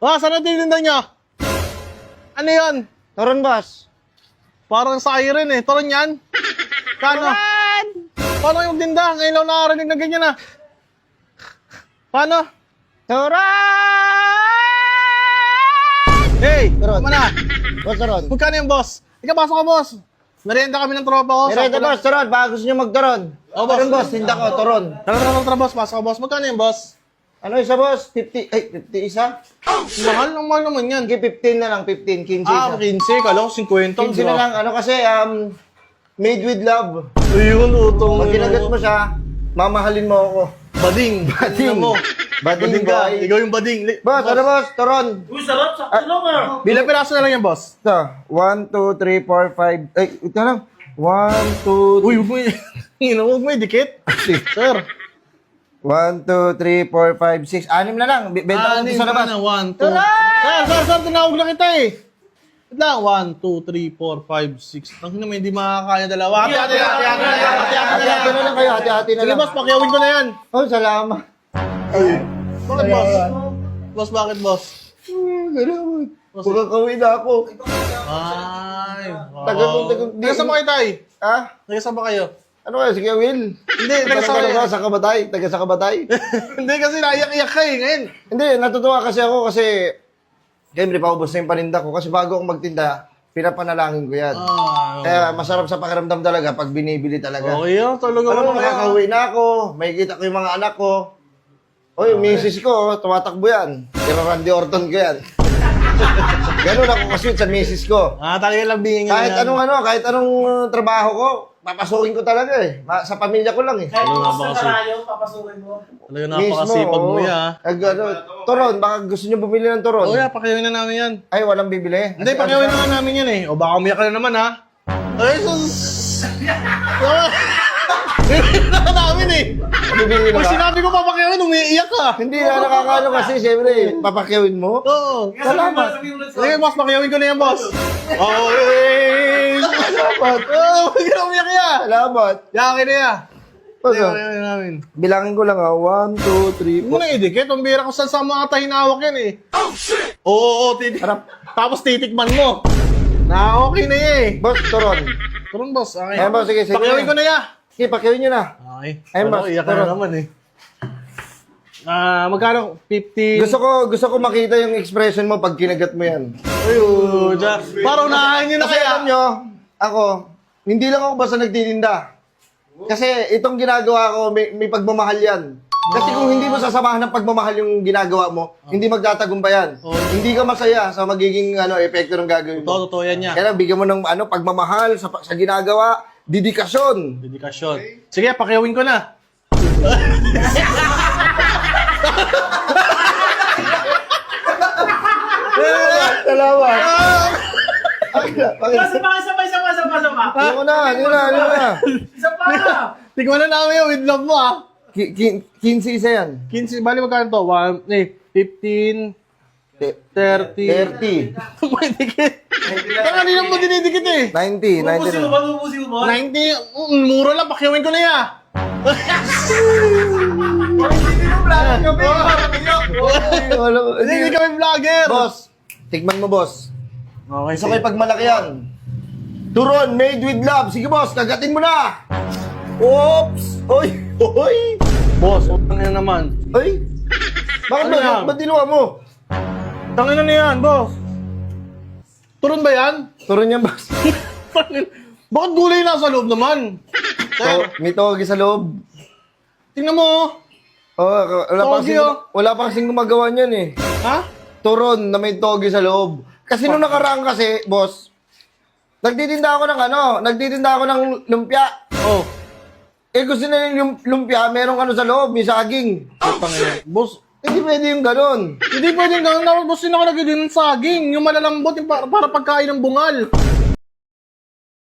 Boss, ano tininda niya? Ano yun? Turon, boss. Parang siren eh. Turon yan? Paano? Paano yung tinda? Ngayon lang nakarinig na ganyan ah. Paano? Turon! Hey! Turon. Tama na. Boss, turon. Magkano yung boss? Ika, pasok ka boss. Merienda kami ng tropa ko. Merenda, boss, turon. Baka gusto nyo magturon. Oh, boss. Turon, boss. Tinda ko, turon. Tara, boss. Pasok ka, boss. Magkano yung boss? Ano isa, boss? 50, 50 isa? Mahal naman yan. Sige, 15 na lang, 15, 15 Ah, isa. 15. Kala ko 50. 15 na lang. Ano kasi, made with love. Ayun, utong. Pag kinagat mo siya, mamahalin mo ako. Bading. Bading. Tingnan mo. Bading ka. boy. Ikaw yung bading. Boss, ano boss? Turon. Uy, sarap. Sakto lang ah. Bilang piraso na lang yan, boss. Ito. 1, 2, 3, 4, 5. Ay, ito lang. 1, 2, Uy, huwag mo huwag mo idikit. Sir. 1, 2, 3, 4, 5, 6. 6 na lang. Benta ko dito sa labas. 1, 2. Sir, tinawag lang kita eh. Wait lang, 1, 2, 3, 4, 5, 6. Ang naman, hindi makakaya dalawa. Hati-hati Hati-hati na lang kayo. Hati-hati na Sige, lang. boss, pakyawin ko na yan. Oh, salamat. Bakit, boss? Boss, bakit, boss? Salamat. Pagkakawin na ako. Ay. Tagal. Taga saan ba kayo, tay? Ha? Taga saan ba kayo? Ano kaya? Sige, Will. Hindi, taga saan kayo? Sa Kabatay. Taga sa Kabatay. Hindi kasi naiyak-iyak ka eh, ngayon. Hindi, natutuwa kasi ako kasi siyempre, paubos na yung paninda ko. Kasi bago ako magtinda, pinapanalangin ko yan. Kaya masarap sa pakiramdam talaga pag binibili talaga. Okay yun, talaga. Alam mo, makakauwi na ako. May kita ko yung mga anak ko. O, yung misis ko, tumatakbo yan. Pero Randy Orton ko yan. Ganun ako kasi sa misis ko. Talaga lang bingin Kahit kahit anong trabaho ko, papasukin ko talaga eh. Sa pamilya ko lang eh. Kahit Ano nga kung ba sa kasi? karayo, papasukin mo. Talaga napakasipag mo oo. yan. Turon, baka gusto nyo bumili ng turon. Oh, yeah, pakyawin na namin yan. Ay, walang bibili. Hindi, pakyawin na namin yan eh. O baka umiyak ka na naman ha. Ay, sus! Bibili na namin eh. Bibili na Pag ba? sinabi ko papakyawin, umiiyak ka. Hindi na nakakano kasi, siyempre, papakyawin mo. Oo. Salamat. Sige, boss, pakyawin ko na yan, boss. Okay. Salamat. Oo, huwag ka umiyak yan. Salamat. Yakin na yan. Basta, Pakyawin na namin. bilangin ko lang 1, 2, 3, Huwag mo na idikit. Ang bira ko saan sa mga tahinawak yan eh. Oo, titik. Tapos titikman mo. Na okay na yan eh. Boss, turon. Turun, boss. Okay. Ayan, boss, sige, sige. Pakyawin ko na yan. Sige, pakyawin nyo na. Okay. Ayun, Ano, boss. iyak ka na Turun. naman eh. Magkano? 50? Gusto ko makita yung expression mo pag kinagat mo yan. Ayun, parang unahin nyo na Kasi kaya. alam nyo, ako, hindi lang ako basta nagtitinda. Kasi itong ginagawa ko, may pagmamahal yan. Kasi kung hindi mo sasamahan ng pagmamahal yung ginagawa mo, hindi magtatagumpayan. Hindi ka masaya sa magiging epekto ng gagawin mo. Totoo yan niya. Kaya bigyan mo ng pagmamahal sa ginagawa, dedikasyon. Dedikasyon. Sige, pakyawin ko na. Salamat. Isa pa. Ano na. Isa pa. Tingnan na namin yung with love mo ah. 15 isa yan. 15, bali magkano to? 15, 30. 30. May dikit. Tanga, hindi naman mo dinidikit eh. 90. 90 na. Ubusin mo ba? 90, mura lang, pakyawin ko na yan. Hindi kami vlogger. Boss, tikman mo, boss. Okay, Gusto ko ipagmalaki yan. Turon, made with love. Sige, boss, kagatin mo na. Oops! Oy! Oy! Boss, utang na naman. Oy! Bakit Ano ba? yan? Ba't dinuwa mo? Tangin na yan, boss. Turon ba yan? Turon yan, boss. Bakit gulay nasa loob naman? Sir, May togi sa loob. tingnan mo. Oh, Togi, wala pa kasing gumagawa niyan eh. Ha? Turon na may togi sa loob. Kasi nung nakaraan kasi, boss, nagtitinda ako ng lumpia. Oh. Eh gusto na yung lumpia, merong sa loob, may saging. Boss, Hindi pwede yung ganon. hindi pwedeng gawin. Dapat boss, sino ka nagiging ng saging? Yung malalambot, yung para pagkain ng bungal.